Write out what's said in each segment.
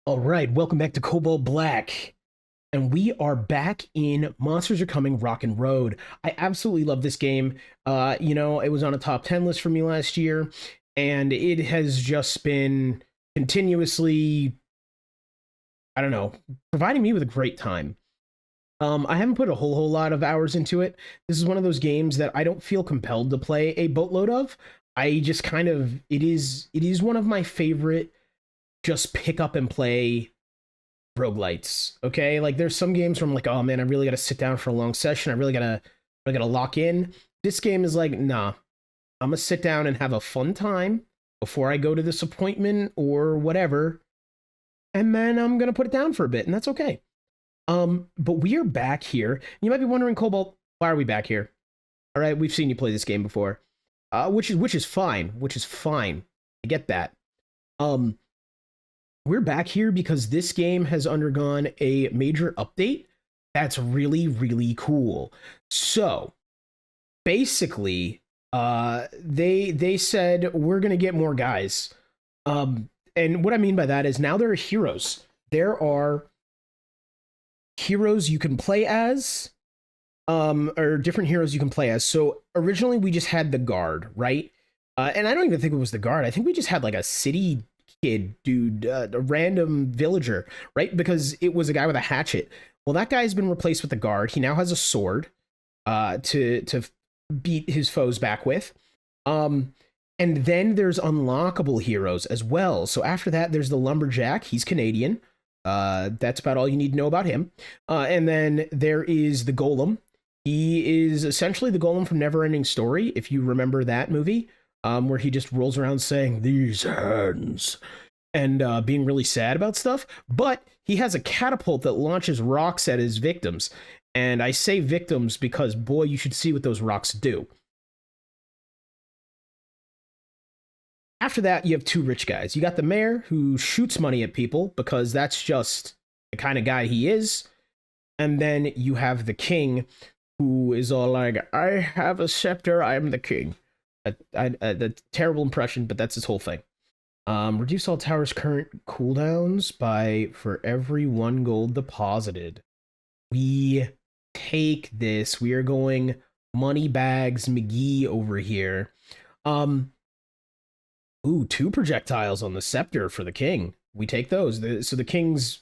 All right, welcome back to Cobalt Black. And we are back in Monsters Are Coming Rock and Road. I absolutely love this game. It was on a top 10 list for me last year, and it has just been continuously, I don't know, providing me with a great time. I haven't put a whole lot of hours into it. This is one of those games that I don't feel compelled to play a boatload of. I just kind of it is one of my favorite just pick up and play roguelites. Okay, like there's some games where I'm like, oh man, I really got to sit down for a long session. I really gotta lock in. This game is like, nah, I'm gonna sit down and have a fun time before I go to this appointment or whatever, and then I'm gonna put it down for a bit, and that's okay. But we are back here. You might be wondering, Cobalt, why are we back here? All right, we've seen you play this game before, which is fine, which is fine. I get that. Um, we're back here because this game has undergone a major update that's really cool. So basically, they said we're gonna get more guys. And what I mean by that is now there are heroes. There are heroes you can play as, or different heroes you can play as. So originally we just had the guard, right? And I don't even think it was the guard. I think we just had like a city kid dude, a random villager, right? Because it was a guy with a hatchet. Well, that guy's been replaced with the guard. He now has a sword to beat his foes back with. Um, and then there's unlockable heroes as well. So after that, there's the lumberjack. He's Canadian. That's about all you need to know about him. And then there is the golem. He is essentially the golem from Neverending Story, if you remember that movie, where he just rolls around saying these hands and being really sad about stuff. But he has a catapult that launches rocks at his victims. And I say victims because, boy, you should see what those rocks do. After that, you have two rich guys. You got the mayor, who shoots money at people because that's just the kind of guy he is. And then you have the king, who is all like, I have a scepter, I am the king. A terrible impression, but that's his whole thing. Reduce all towers' current cooldowns by for every 1 gold deposited. We take this. We are going money bags McGee over here. Um, ooh, 2 projectiles on the scepter for the king. We take those. So the king's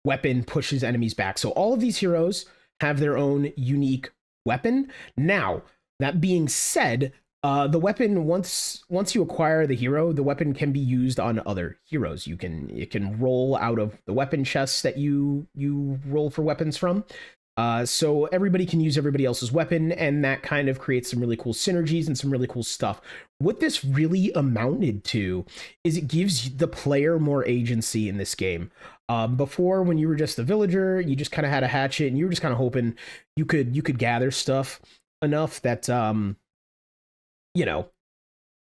weapon pushes enemies back. So all of these heroes have their own unique weapon. Now, that being said, the weapon once you acquire the hero, the weapon can be used on other heroes. It can roll out of the weapon chests that you roll for weapons from. So everybody can use everybody else's weapon, and that kind of creates some really cool synergies and some really cool stuff. What this really amounted to is it gives the player more agency in this game. Before, when you were just a villager, you just kind of had a hatchet, and you were just kind of hoping you could gather stuff enough that you know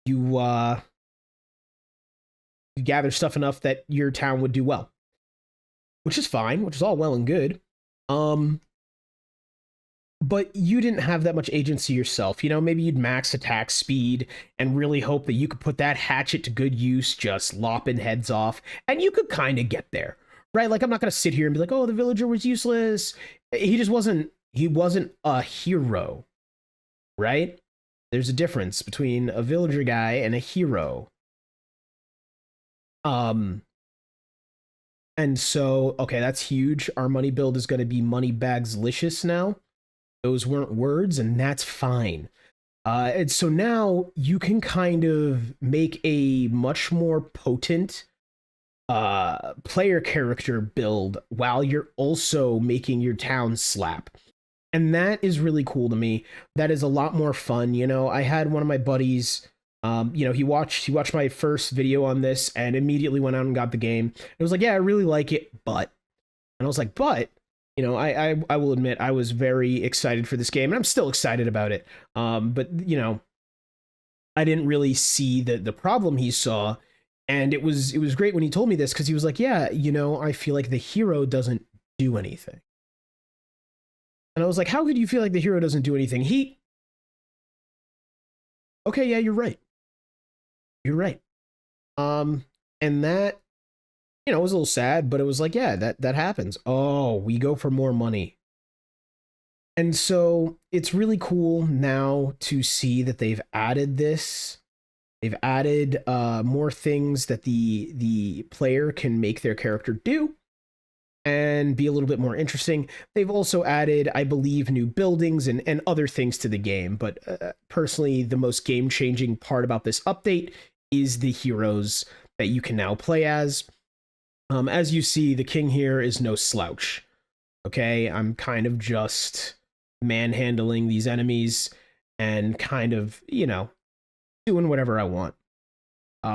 you you gather stuff enough that your town would do well, which is fine, which is all well and good. Um, but you didn't have that much agency yourself. Maybe you'd max attack speed and really hope that you could put that hatchet to good use, just lopping heads off, and you could kind of get there, right? Like, I'm not gonna sit here and be like, oh, the villager was useless. He just wasn't. He wasn't a hero, right? There's a difference between a villager guy and a hero. Um, and so, okay, that's huge. Our money build is going to be money bags licious now. Those weren't words, and that's fine. And so now you can kind of make a much more potent player character build while you're also making your town slap. And that is really cool to me. That is a lot more fun. I had one of my buddies, he watched my first video on this and immediately went out and got the game. It was like, yeah, I really like it, but, and I was like, but, I will admit I was very excited for this game, and I'm still excited about it. But I didn't really see the problem he saw, and it was great when he told me this, because he was like, yeah, I feel like the hero doesn't do anything. And I was like, how could you feel like the hero doesn't do anything? Okay, yeah, you're right. You're right. And that, you know, it was a little sad, but it was like, yeah, that happens. Oh, we go for more money. And so it's really cool now to see that they've added this. They've added more things that the player can make their character do and be a little bit more interesting. They've also added, I believe, new buildings and other things to the game. But personally, the most game-changing part about this update is the heroes that you can now play as. As you see, the king here is no slouch. Okay, I'm kind of just manhandling these enemies and kind of, you know, doing whatever I want,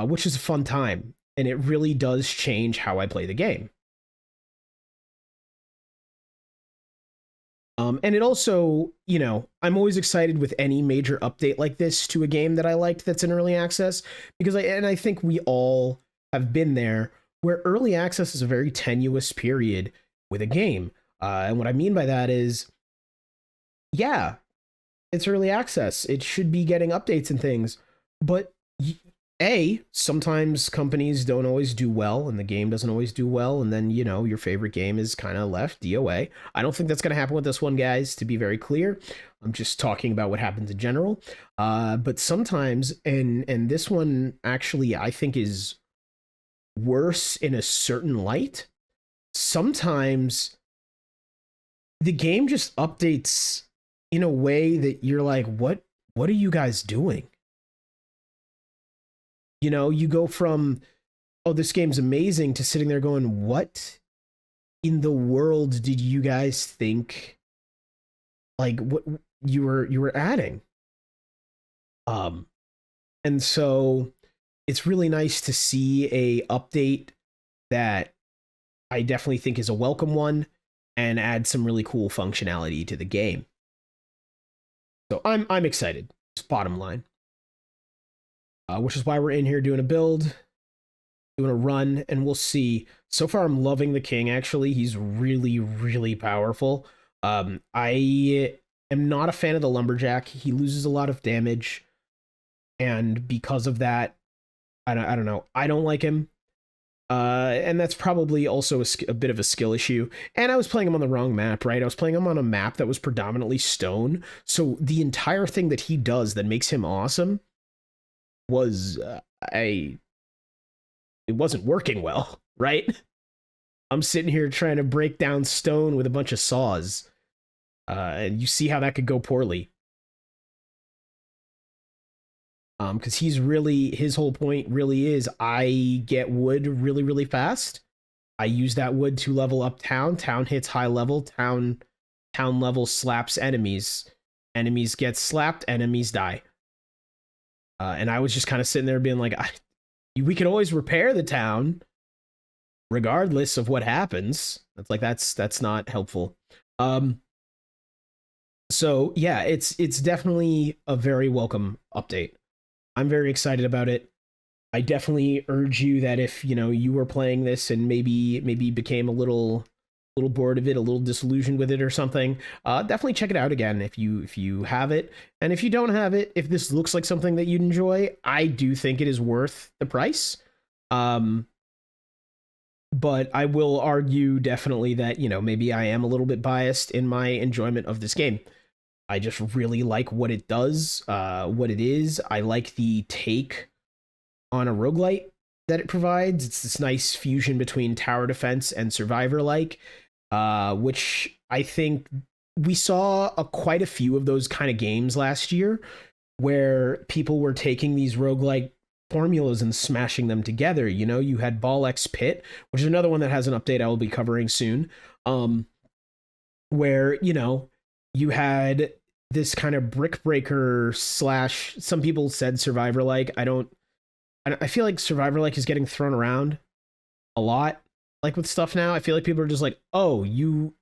which is a fun time. And it really does change how I play the game. And it also, you know, I'm always excited with any major update like this to a game that I liked that's in early access, because I think we all have been there where early access is a very tenuous period with a game. And what I mean by that is, yeah, it's early access. It should be getting updates and things, but sometimes companies don't always do well and the game doesn't always do well, and then, you know, your favorite game is kind of left DOA. I don't think that's going to happen with this one, guys, to be very clear. I'm just talking about what happens in general. But sometimes, and this one actually I think is worse in a certain light. Sometimes the game just updates in a way that you're like, what are you guys doing? You know, you go from, oh, this game's amazing, to sitting there going, what in the world did you guys think, like, what you were adding? And so it's really nice to see a update that I definitely think is a welcome one and add some really cool functionality to the game. So I'm excited. Just bottom line. Which is why we're in here doing a build, doing a run, and we'll see. So far, I'm loving the king, actually. He's really, really powerful. I am not a fan of the lumberjack. He loses a lot of damage, and because of that, I don't know. I don't like him. And that's probably also a bit of a skill issue. And I was playing him on the wrong map, right? I was playing him on a map that was predominantly stone. So the entire thing that he does that makes him awesome was it wasn't working well, right? I'm sitting here trying to break down stone with a bunch of saws, and you see how that could go poorly. Because his whole point really is, I get wood really, really fast. I use that wood to level up town. Town hits high level. Town level slaps enemies. Enemies get slapped. Enemies die. And I was just kind of sitting there being like, we can always repair the town regardless of what happens. That's not helpful. So yeah, it's definitely a very welcome update. I'm very excited about it. I definitely urge you that if, you know, you were playing this and maybe became a little bored of it, a little disillusioned with it or something, definitely check it out again if you have it. And if you don't have it, if this looks like something that you'd enjoy, I do think it is worth the price. But I will argue definitely that, you know, maybe I am a little bit biased in my enjoyment of this game. I just really like what it does, what it is. I like the take on a roguelite that it provides. It's this nice fusion between tower defense and survivor-like, which I think we saw quite a few of those kind of games last year, where people were taking these roguelike formulas and smashing them together. You know, you had Ball-X Pit, which is another one that has an update I will be covering soon, where, you know, you had this kind of brick breaker / some people said survivor-like. I feel like survivor-like is getting thrown around a lot, like with stuff now. I feel like people are just like, oh, you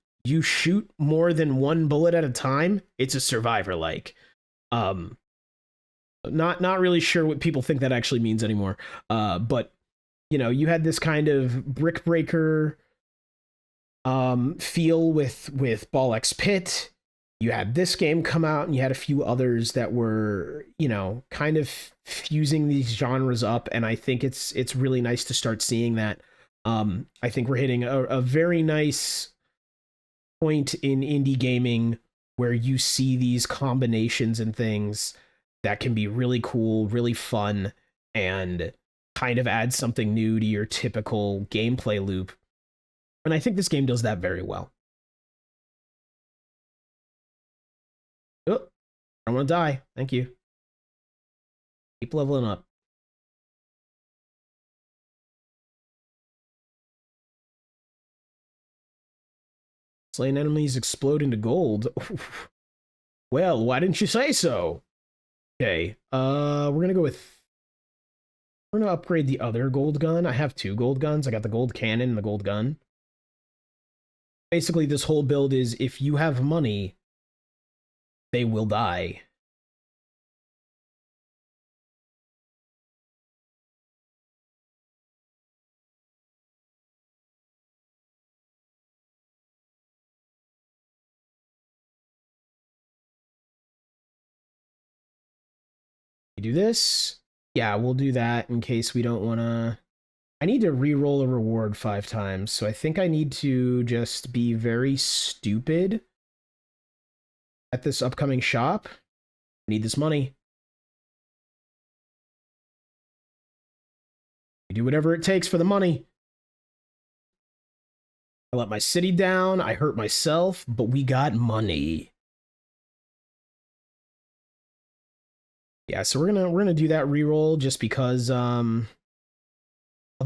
shoot more than one bullet at a time, it's a survivor-like. Not really sure what people think that actually means anymore. But you know, you had this kind of brick breaker feel with Ball-X Pit. You had this game come out, and you had a few others that were, you know, kind of fusing these genres up, and I think it's really nice to start seeing that. I think we're hitting a very nice point in indie gaming where you see these combinations and things that can be really cool, really fun, and kind of add something new to your typical gameplay loop. And I think this game does that very well. Oh, I don't want to die. Thank you. Keep leveling up. Slain enemies explode into gold. Well, why didn't you say so? Okay, we're gonna go with... We're gonna upgrade the other gold gun. I have two gold guns. I got the gold cannon and the gold gun. Basically, this whole build is if you have money, they will die. We do this. Yeah, we'll do that in case we don't want to... I need to re-roll a reward 5 times, so I think I need to just be very stupid at this upcoming shop. I need this money. I do whatever it takes for the money. I let my city down, I hurt myself, but we got money. Yeah, so we're gonna do that re-roll just because although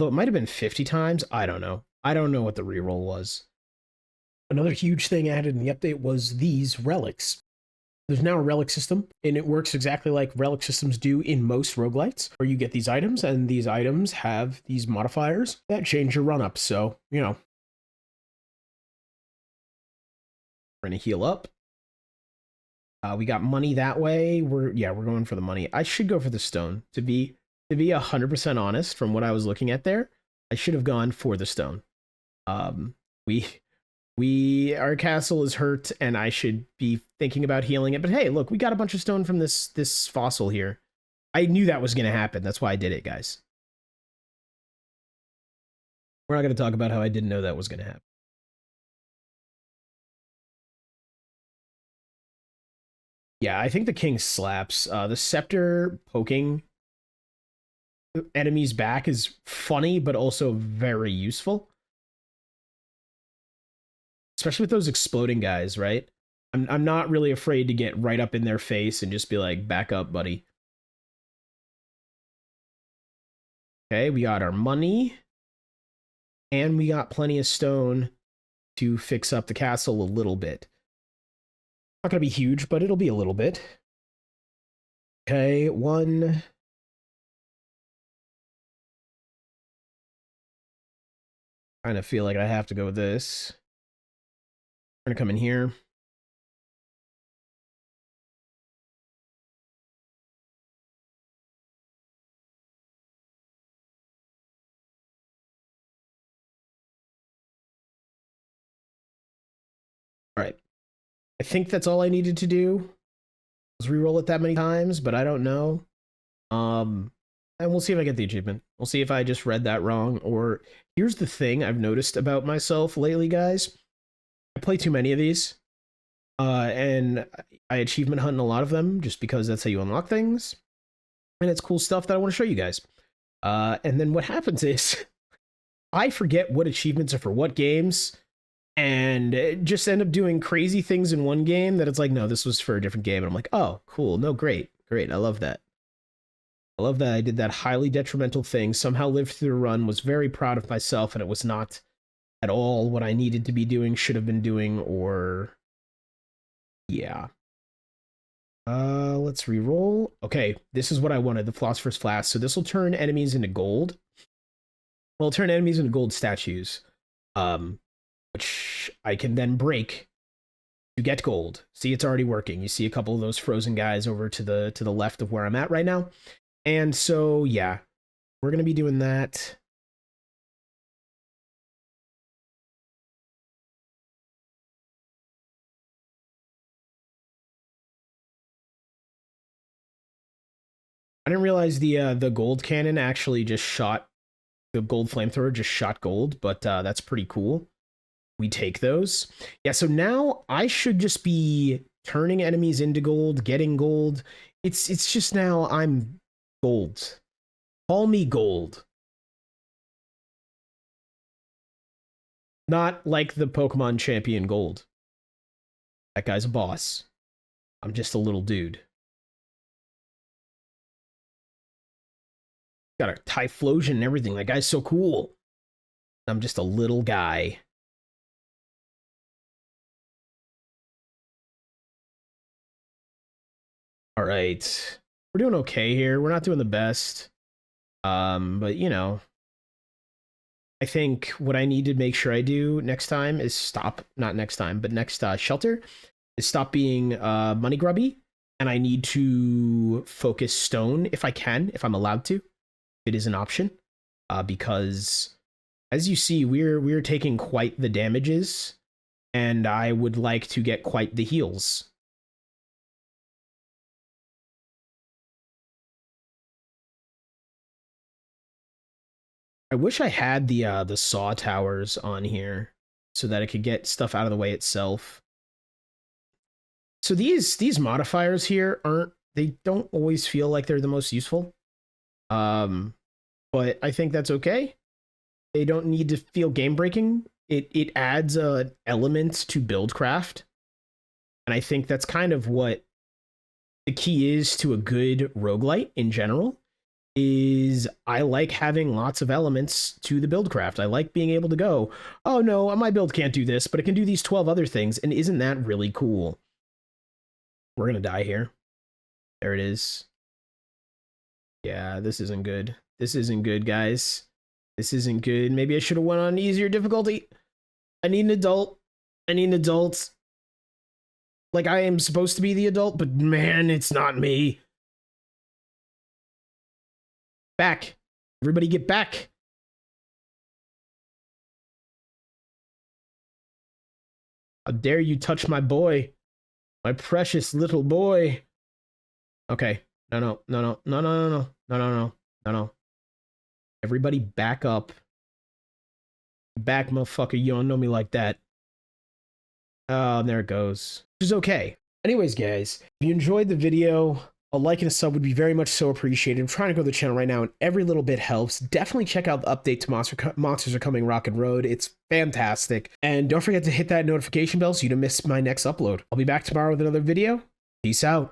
it might have been 50 times, I don't know. I don't know what the re-roll was. Another huge thing added in the update was these relics. There's now a relic system, and it works exactly like relic systems do in most roguelites, where you get these items, and these items have these modifiers that change your run-up. So, you know, we're gonna heal up. We got money that way. We're going for the money. I should go for the stone. To be 100% honest, from what I was looking at there, I should have gone for the stone. Our castle is hurt, and I should be thinking about healing it. But hey, look, we got a bunch of stone from this fossil here. I knew that was gonna happen. That's why I did it, guys. We're not gonna talk about how I didn't know that was gonna happen. Yeah, I think the king slaps. The scepter poking enemies back is funny, but also very useful. Especially with those exploding guys, right? I'm not really afraid to get right up in their face and just be like, back up, buddy. Okay, we got our money. And we got plenty of stone to fix up the castle a little bit. Not gonna be huge, but it'll be a little bit. Okay, one. Kind of feel like I have to go with this. We're gonna come in here. All right. I think that's all I needed to do. Was re-roll it that many times, but I don't know. And we'll see if I get the achievement. We'll see if I just read that wrong, or here's the thing I've noticed about myself lately, guys. I play too many of these. And I achievement hunt in a lot of them just because that's how you unlock things. And it's cool stuff that I want to show you guys. And then what happens is I forget what achievements are for what games and just end up doing crazy things in one game that it's like, no, this was for a different game. And I'm like, oh, cool. No, great. Great. I love that. I love that I did that highly detrimental thing, somehow lived through the run, was very proud of myself, and it was not at all what I needed to be doing, should have been doing, or... yeah. Let's re-roll. Okay, this is what I wanted, the Philosopher's Flask. So this will turn enemies into gold. Well, it'll turn enemies into gold statues, which I can then break to get gold. See, it's already working. You see a couple of those frozen guys over to the left of where I'm at right now. And so, yeah, we're going to be doing that. I didn't realize the gold cannon actually just shot The gold flamethrower just shot gold, but that's pretty cool. We take those. Yeah, so now I should just be turning enemies into gold, getting gold. It's just now I'm gold. Call me gold. Not like the Pokemon champion Gold. That guy's a boss. I'm just a little dude. Got a Typhlosion and everything. That guy's so cool. I'm just a little guy. All right. We're doing okay here. We're not doing the best. But you know, I think what I need to make sure I do next time is stop, not next time, but next shelter is stop being money grubby. And I need to focus stone if I can, if I'm allowed to. It is an option. Because as you see, we're taking quite the damages, and I would like to get quite the heals. I wish I had the saw towers on here so that I could get stuff out of the way itself. So these modifiers here they don't always feel like they're the most useful. But I think that's okay. They don't need to feel game breaking. It adds an element to buildcraft. And I think that's kind of what the key is to a good roguelite in general. Is I like having lots of elements to the buildcraft. I like being able to go, oh no, my build can't do this, but it can do these 12 other things, and isn't that really cool? We're gonna die here. There it is. Yeah, this isn't good. This isn't good, guys. This isn't good. Maybe I should have went on easier difficulty. I need an adult. I need an adult. Like, I am supposed to be the adult, but man, it's not me. Back. Everybody get back. How dare you touch my boy. My precious little boy. Okay. No. Everybody back up. Back, motherfucker. You don't know me like that. Oh, there it goes. Which is okay. Anyways, guys, if you enjoyed the video, a like and a sub would be very much so appreciated. I'm trying to grow the channel right now, and every little bit helps. Definitely check out the update to Monsters Are Coming Rock and Road. It's fantastic. And don't forget to hit that notification bell so you don't miss my next upload. I'll be back tomorrow with another video. Peace out.